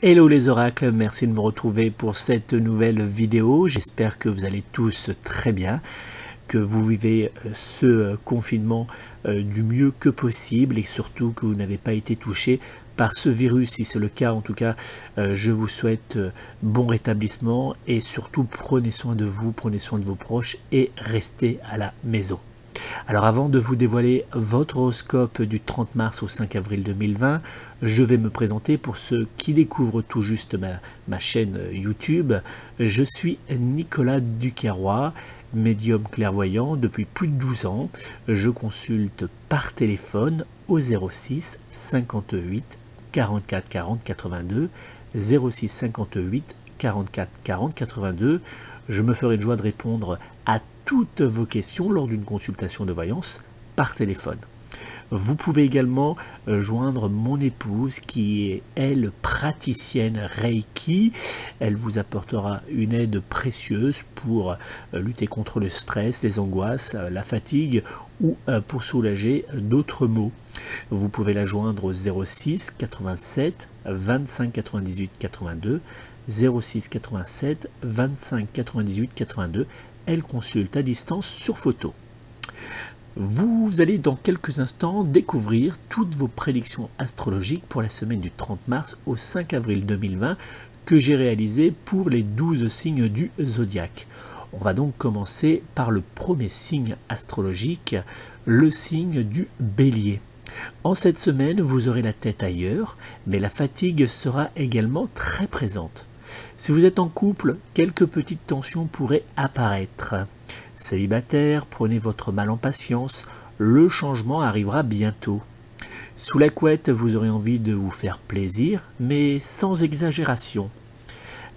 Hello les oracles, merci de me retrouver pour cette nouvelle vidéo. J'espère que vous allez tous très bien, que vous vivez ce confinement du mieux que possible et surtout que vous n'avez pas été touché par ce virus. Si c'est le cas, en tout cas, je vous souhaite bon rétablissement et surtout prenez soin de vous, prenez soin de vos proches et restez à la maison. Alors avant de vous dévoiler votre horoscope du 30 mars au 5 avril 2020, je vais me présenter pour ceux qui découvrent tout juste ma chaîne YouTube. Je suis Nicolas Duquerrois, médium clairvoyant depuis plus de 12 ans. Je consulte par téléphone au 06 58 44 40 82, 06 58 44 40 82. Je me ferai une joie de répondre à toutes vos questions lors d'une consultation de voyance par téléphone. Vous pouvez également joindre mon épouse qui est, elle, praticienne Reiki. Elle vous apportera une aide précieuse pour lutter contre le stress, les angoisses, la fatigue ou pour soulager d'autres maux. Vous pouvez la joindre au 06 87 25 98 82, 06 87 25 98 82. Elle consulte à distance sur photo. Vous allez dans quelques instants découvrir toutes vos prédictions astrologiques pour la semaine du 30 mars au 5 avril 2020 que j'ai réalisées pour les 12 signes du zodiaque. On va donc commencer par le premier signe astrologique, le signe du Bélier. En cette semaine, vous aurez la tête ailleurs, mais la fatigue sera également très présente. Si vous êtes en couple, quelques petites tensions pourraient apparaître. Célibataire, prenez votre mal en patience, le changement arrivera bientôt. Sous la couette, vous aurez envie de vous faire plaisir, mais sans exagération.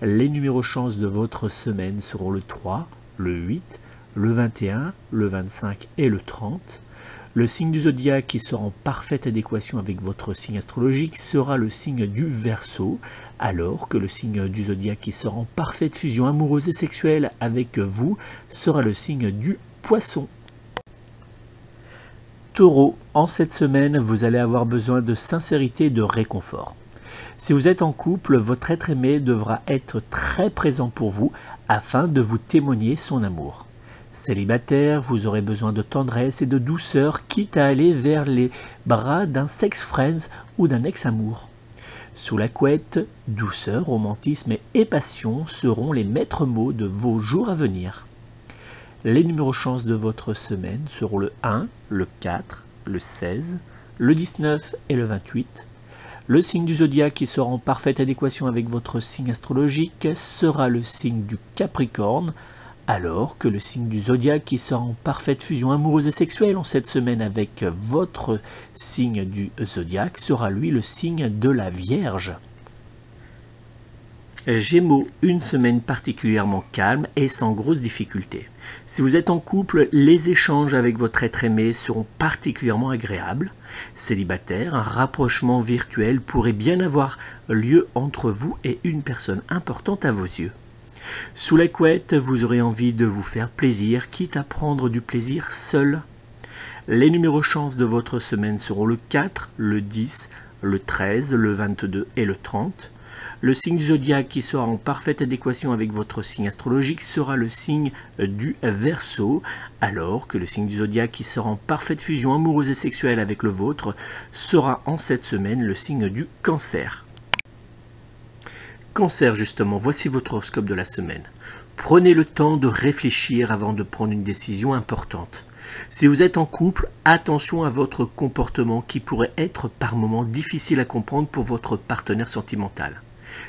Les numéros chance de votre semaine seront le 3, le 8, le 21, le 25 et le 30. Le signe du zodiaque qui sera en parfaite adéquation avec votre signe astrologique sera le signe du Verseau, alors que le signe du zodiaque qui sera en parfaite fusion amoureuse et sexuelle avec vous sera le signe du Poisson. Taureau, en cette semaine, vous allez avoir besoin de sincérité et de réconfort. Si vous êtes en couple, votre être aimé devra être très présent pour vous afin de vous témoigner son amour. Célibataire, vous aurez besoin de tendresse et de douceur, quitte à aller vers les bras d'un sex-friends ou d'un ex-amour. Sous la couette, douceur, romantisme et passion seront les maîtres mots de vos jours à venir. Les numéros chance de votre semaine seront le 1, le 4, le 16, le 19 et le 28. Le signe du zodiaque qui sera en parfaite adéquation avec votre signe astrologique sera le signe du Capricorne, alors que le signe du zodiaque qui sera en parfaite fusion amoureuse et sexuelle en cette semaine avec votre signe du zodiaque sera lui le signe de la Vierge. Gémeaux, une semaine particulièrement calme et sans grosses difficultés. Si vous êtes en couple, les échanges avec votre être aimé seront particulièrement agréables. Célibataire, un rapprochement virtuel pourrait bien avoir lieu entre vous et une personne importante à vos yeux. Sous la couette, vous aurez envie de vous faire plaisir, quitte à prendre du plaisir seul. Les numéros chance de votre semaine seront le 4, le 10, le 13, le 22 et le 30. Le signe du zodiaque qui sera en parfaite adéquation avec votre signe astrologique sera le signe du Verseau, alors que le signe du zodiaque qui sera en parfaite fusion amoureuse et sexuelle avec le vôtre sera en cette semaine le signe du Cancer. Cancer justement, voici votre horoscope de la semaine. Prenez le temps de réfléchir avant de prendre une décision importante. Si vous êtes en couple, attention à votre comportement qui pourrait être par moments difficile à comprendre pour votre partenaire sentimental.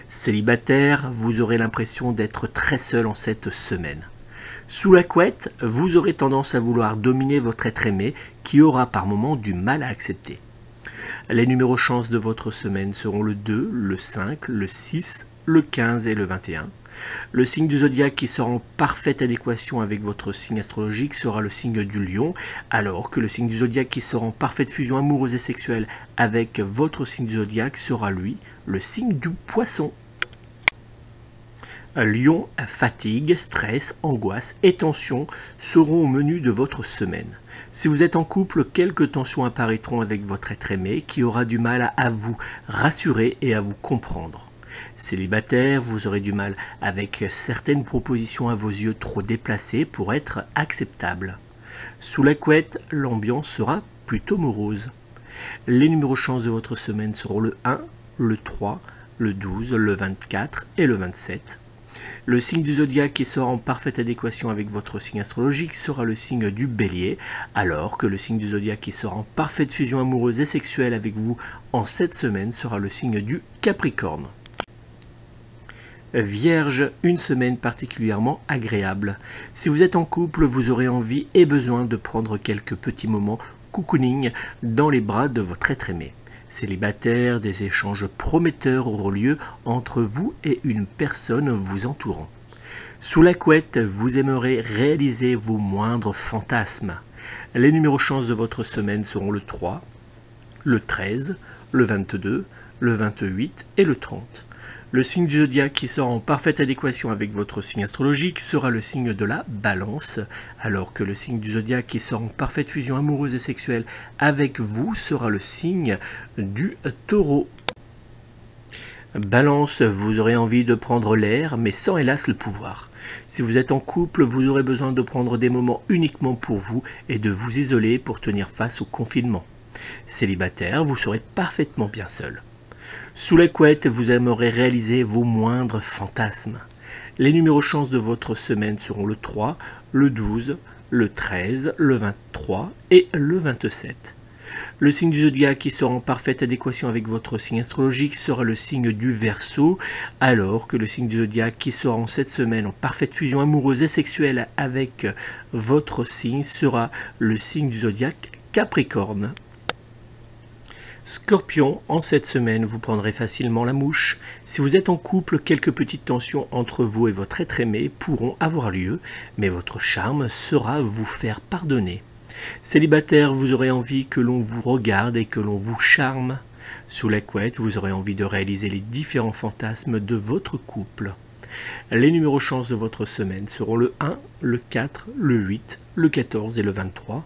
Célibataire, vous aurez l'impression d'être très seul en cette semaine. Sous la couette, vous aurez tendance à vouloir dominer votre être aimé qui aura par moments du mal à accepter. Les numéros chance de votre semaine seront le 2, le 5, le 6, le 15 et le 21. Le signe du zodiaque qui sera en parfaite adéquation avec votre signe astrologique sera le signe du Lion, alors que le signe du zodiaque qui sera en parfaite fusion amoureuse et sexuelle avec votre signe du zodiaque sera lui, le signe du Poisson. Lion, fatigue, stress, angoisse et tension seront au menu de votre semaine. Si vous êtes en couple, quelques tensions apparaîtront avec votre être aimé qui aura du mal à vous rassurer et à vous comprendre. Célibataire, vous aurez du mal avec certaines propositions à vos yeux trop déplacées pour être acceptables. Sous la couette, l'ambiance sera plutôt morose. Les numéros chance de votre semaine seront le 1, le 3, le 12, le 24 et le 27. Le signe du zodiaque qui sera en parfaite adéquation avec votre signe astrologique sera le signe du Bélier, alors que le signe du zodiaque qui sera en parfaite fusion amoureuse et sexuelle avec vous en cette semaine sera le signe du Capricorne. Vierge, une semaine particulièrement agréable. Si vous êtes en couple, vous aurez envie et besoin de prendre quelques petits moments cocooning dans les bras de votre être aimé. Célibataire, des échanges prometteurs auront lieu entre vous et une personne vous entourant. Sous la couette, vous aimerez réaliser vos moindres fantasmes. Les numéros chance de votre semaine seront le 3, le 13, le 22, le 28 et le 30. Le signe du zodiaque qui sera en parfaite adéquation avec votre signe astrologique sera le signe de la Balance, alors que le signe du zodiaque qui sera en parfaite fusion amoureuse et sexuelle avec vous sera le signe du Taureau. Balance, vous aurez envie de prendre l'air, mais sans hélas le pouvoir. Si vous êtes en couple, vous aurez besoin de prendre des moments uniquement pour vous et de vous isoler pour tenir face au confinement. Célibataire, vous serez parfaitement bien seul. Sous la couette, vous aimerez réaliser vos moindres fantasmes. Les numéros chance de votre semaine seront le 3, le 12, le 13, le 23 et le 27. Le signe du zodiaque qui sera en parfaite adéquation avec votre signe astrologique sera le signe du Verseau, alors que le signe du zodiaque qui sera en cette semaine en parfaite fusion amoureuse et sexuelle avec votre signe sera le signe du zodiaque Capricorne. Scorpion, en cette semaine, vous prendrez facilement la mouche. Si vous êtes en couple, quelques petites tensions entre vous et votre être aimé pourront avoir lieu, mais votre charme saura vous faire pardonner. Célibataire, vous aurez envie que l'on vous regarde et que l'on vous charme. Sous la couette, vous aurez envie de réaliser les différents fantasmes de votre couple. Les numéros chance de votre semaine seront le 1, le 4, le 8, le 14 et le 23.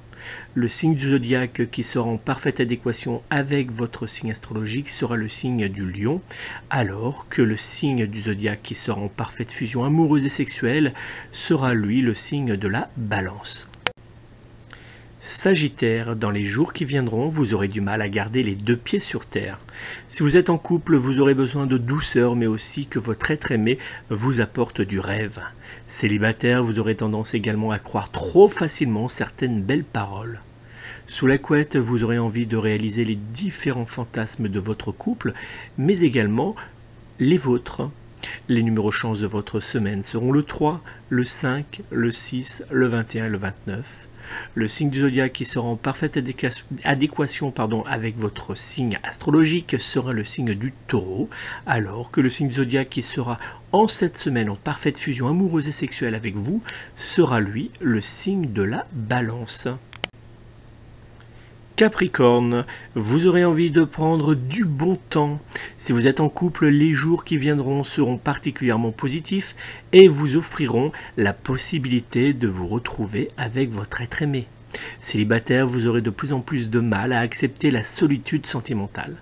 Le signe du zodiaque qui sera en parfaite adéquation avec votre signe astrologique sera le signe du Lion, alors que le signe du zodiaque qui sera en parfaite fusion amoureuse et sexuelle sera lui le signe de la Balance. Sagittaire, dans les jours qui viendront, vous aurez du mal à garder les deux pieds sur terre. Si vous êtes en couple, vous aurez besoin de douceur, mais aussi que votre être aimé vous apporte du rêve. Célibataire, vous aurez tendance également à croire trop facilement certaines belles paroles. Sous la couette, vous aurez envie de réaliser les différents fantasmes de votre couple, mais également les vôtres. Les numéros chance de votre semaine seront le 3, le 5, le 6, le 21 et le 29. Le signe du zodiaque qui sera en parfaite adéquation avec votre signe astrologique sera le signe du Taureau, alors que le signe du zodiaque qui sera en cette semaine en parfaite fusion amoureuse et sexuelle avec vous sera lui le signe de la Balance. Capricorne, vous aurez envie de prendre du bon temps. Si vous êtes en couple, les jours qui viendront seront particulièrement positifs et vous offriront la possibilité de vous retrouver avec votre être aimé. Célibataire, vous aurez de plus en plus de mal à accepter la solitude sentimentale.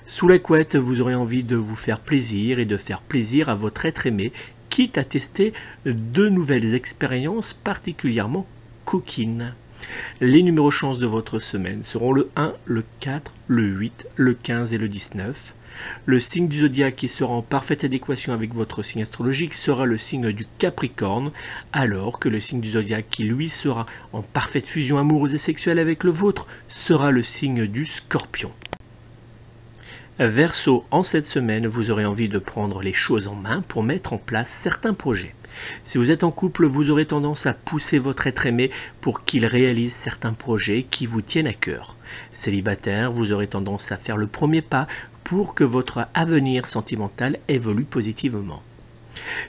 Sous la couette, vous aurez envie de vous faire plaisir et de faire plaisir à votre être aimé, quitte à tester de nouvelles expériences particulièrement coquines. Les numéros chance de votre semaine seront le 1, le 4, le 8, le 15 et le 19. Le signe du zodiaque qui sera en parfaite adéquation avec votre signe astrologique sera le signe du Capricorne, alors que le signe du zodiaque qui lui sera en parfaite fusion amoureuse et sexuelle avec le vôtre sera le signe du Scorpion. Verseau, en cette semaine, vous aurez envie de prendre les choses en main pour mettre en place certains projets. Si vous êtes en couple, vous aurez tendance à pousser votre être aimé pour qu'il réalise certains projets qui vous tiennent à cœur. Célibataire, vous aurez tendance à faire le premier pas pour que votre avenir sentimental évolue positivement.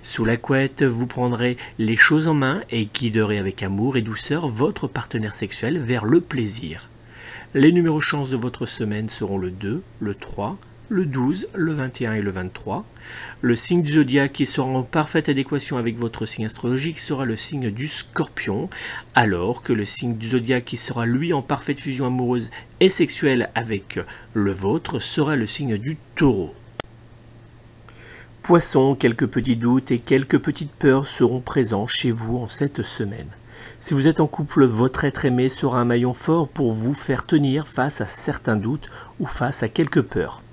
Sous la couette, vous prendrez les choses en main et guiderez avec amour et douceur votre partenaire sexuel vers le plaisir. Les numéros chance de votre semaine seront le 2, le 3, le 12, le 21 et le 23. Le signe du zodiaque qui sera en parfaite adéquation avec votre signe astrologique sera le signe du Scorpion, alors que le signe du zodiaque qui sera lui en parfaite fusion amoureuse et sexuelle avec le vôtre sera le signe du Taureau. Poissons, quelques petits doutes et quelques petites peurs seront présents chez vous en cette semaine. Si vous êtes en couple, votre être aimé sera un maillon fort pour vous faire tenir face à certains doutes ou face à quelques peurs.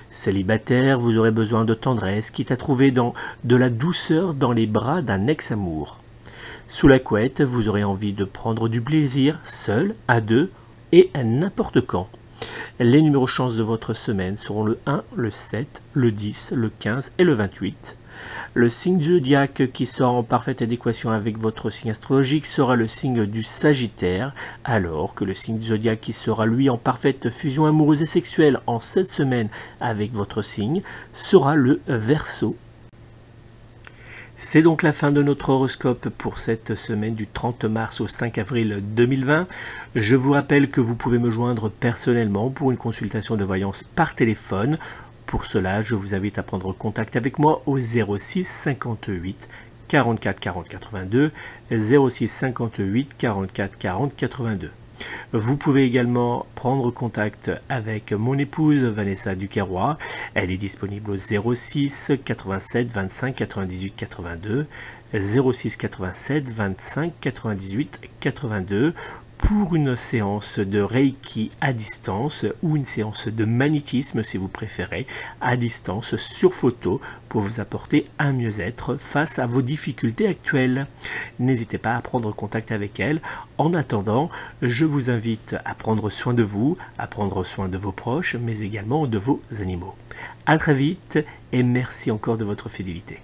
Célibataire, vous aurez besoin de tendresse, quitte à trouver de la douceur dans les bras d'un ex-amour. Sous la couette, vous aurez envie de prendre du plaisir, seul, à deux et à n'importe quand. Les numéros chance de votre semaine seront le 1, le 7, le 10, le 15 et le 28. Le signe du zodiaque qui sera en parfaite adéquation avec votre signe astrologique sera le signe du Sagittaire, alors que le signe du zodiaque qui sera lui en parfaite fusion amoureuse et sexuelle en cette semaine avec votre signe sera le Verseau. C'est donc la fin de notre horoscope pour cette semaine du 30 mars au 5 avril 2020. Je vous rappelle que vous pouvez me joindre personnellement pour une consultation de voyance par téléphone. Pour cela, je vous invite à prendre contact avec moi au 06 58 44 40 82, 06 58 44 40 82. Vous pouvez également prendre contact avec mon épouse Vanessa Duquerroy. Elle est disponible au 06 87 25 98 82, 06 87 25 98 82 pour une séance de Reiki à distance ou une séance de magnétisme si vous préférez à distance sur photo pour vous apporter un mieux-être face à vos difficultés actuelles. N'hésitez pas à prendre contact avec elle. En attendant, je vous invite à prendre soin de vous, à prendre soin de vos proches, mais également de vos animaux. À très vite et merci encore de votre fidélité.